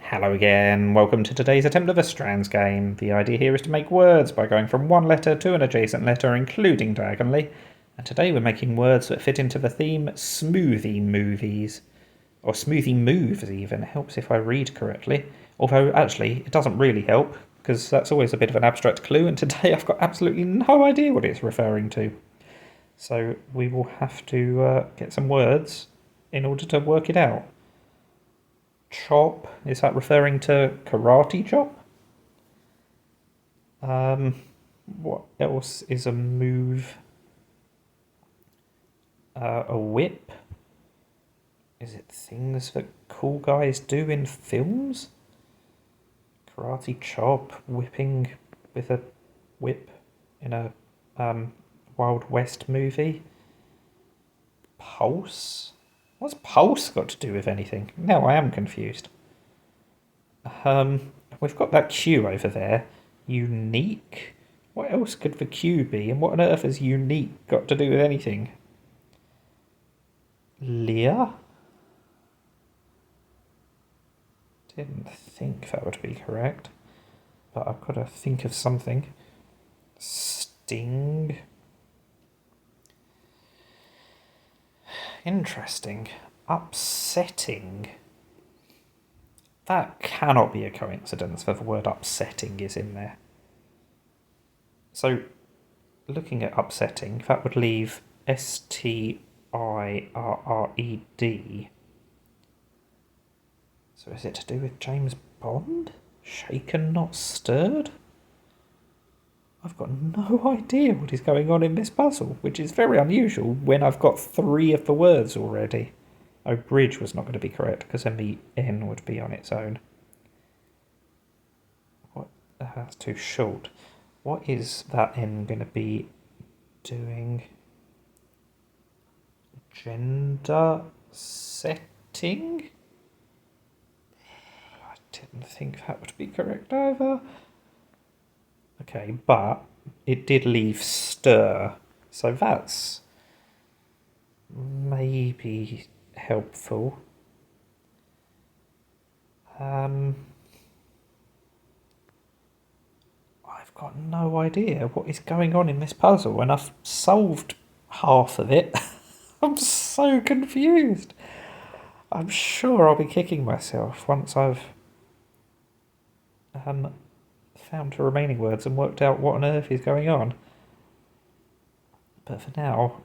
Hello again, welcome to today's attempt of a Strands game. The idea here is to make words by going from one letter to an adjacent letter, including diagonally. And today we're making words that fit into the theme smoothie movies. Or smoothie moves even, it helps if I read correctly. Although actually, it doesn't really help, because that's always a bit of an abstract clue, and today I've got absolutely no idea what it's referring to. So we will have to get some words in order to work it out. Chop, is that referring to karate chop? What else is a move? A whip? Is it things that cool guys do in films? Karate chop, whipping with a whip in a Wild West movie? Pulse? What's pulse got to do with anything? Now I am confused. We've got that Q over there. Unique? What else could the Q be? And what on earth has unique got to do with anything? Lear? Didn't think that would be correct. But I've got to think of something. Sting? Interesting. Upsetting. That cannot be a coincidence that the word upsetting is in there. So, looking at upsetting, that would leave Stirred. So is it to do with James Bond? Shaken, not stirred? I've got no idea what is going on in this puzzle, which is very unusual when I've got 3 of the words already. Oh, bridge was not going to be correct, because then the N would be on its own. What? That's too short. What is that N going to be doing? Gender setting? I didn't think that would be correct either. Okay, but it did leave stir, so that's maybe helpful. I've got no idea what is going on in this puzzle, and I've solved half of it. I'm so confused. I'm sure I'll be kicking myself once I've found the remaining words and worked out what on earth is going on. But for now,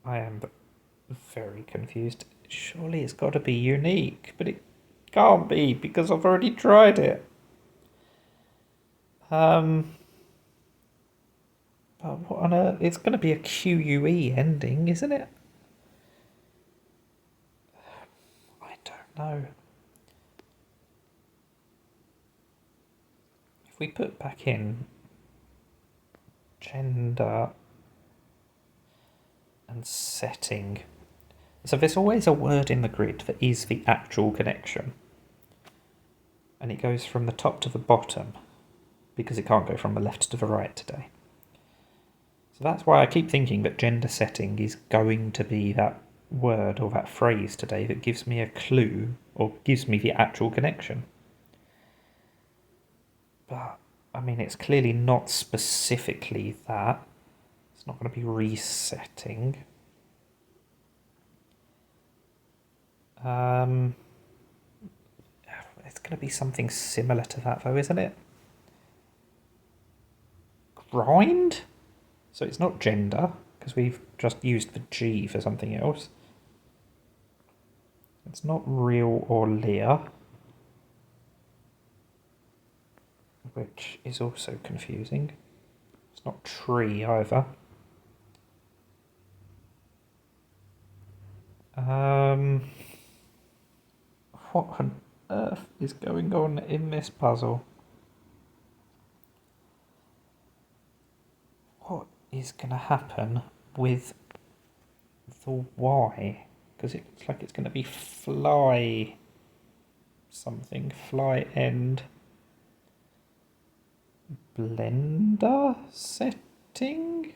I am very confused. Surely it's got to be unique, but it can't be because I've already tried it. But what on earth? It's going to be a QUE ending, isn't it? I don't know. If we put back in gender and setting, so there's always a word in the grid that is the actual connection, and it goes from the top to the bottom because it can't go from the left to the right today. So that's why I keep thinking that gender setting is going to be that word or that phrase today that gives me a clue or gives me the actual connection. But, I mean, it's clearly not specifically that. It's not going to be resetting. It's going to be something similar to that, though, isn't it? Grind? So it's not gender, because we've just used the G for something else. It's not real or Lear, which is also confusing. It's not tree either. What on earth is going on in this puzzle? What is going to happen with the Y? Because it looks like it's going to be fly something. Fly end. Blender setting?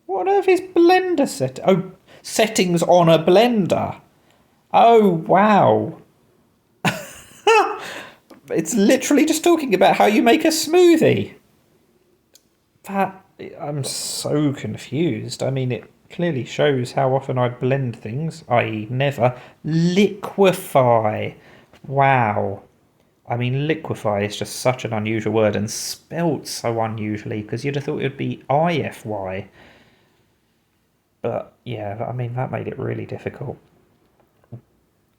What on earth is blender set? Oh, settings on a blender. Oh, wow. It's literally just talking about how you make a smoothie. I'm so confused. I mean, it clearly shows how often I blend things, i.e. never. Liquefy. Wow. I mean, liquefy is just such an unusual word and spelt so unusually because you'd have thought it would be IFY. But yeah, I mean, that made it really difficult.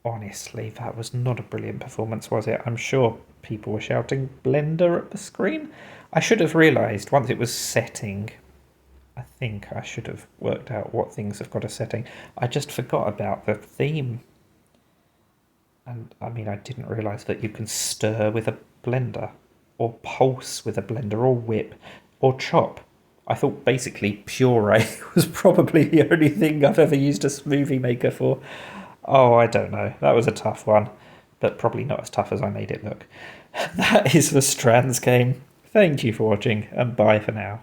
Honestly, that was not a brilliant performance, was it? I'm sure people were shouting Blender at the screen. I should have realised once it was setting. I think I should have worked out what things have got a setting. I just forgot about the theme. And I mean, I didn't realise that you can stir with a blender, or pulse with a blender, or whip, or chop. I thought basically puree was probably the only thing I've ever used a smoothie maker for. Oh, I don't know. That was a tough one, but probably not as tough as I made it look. That is the Strands game. Thank you for watching, and bye for now.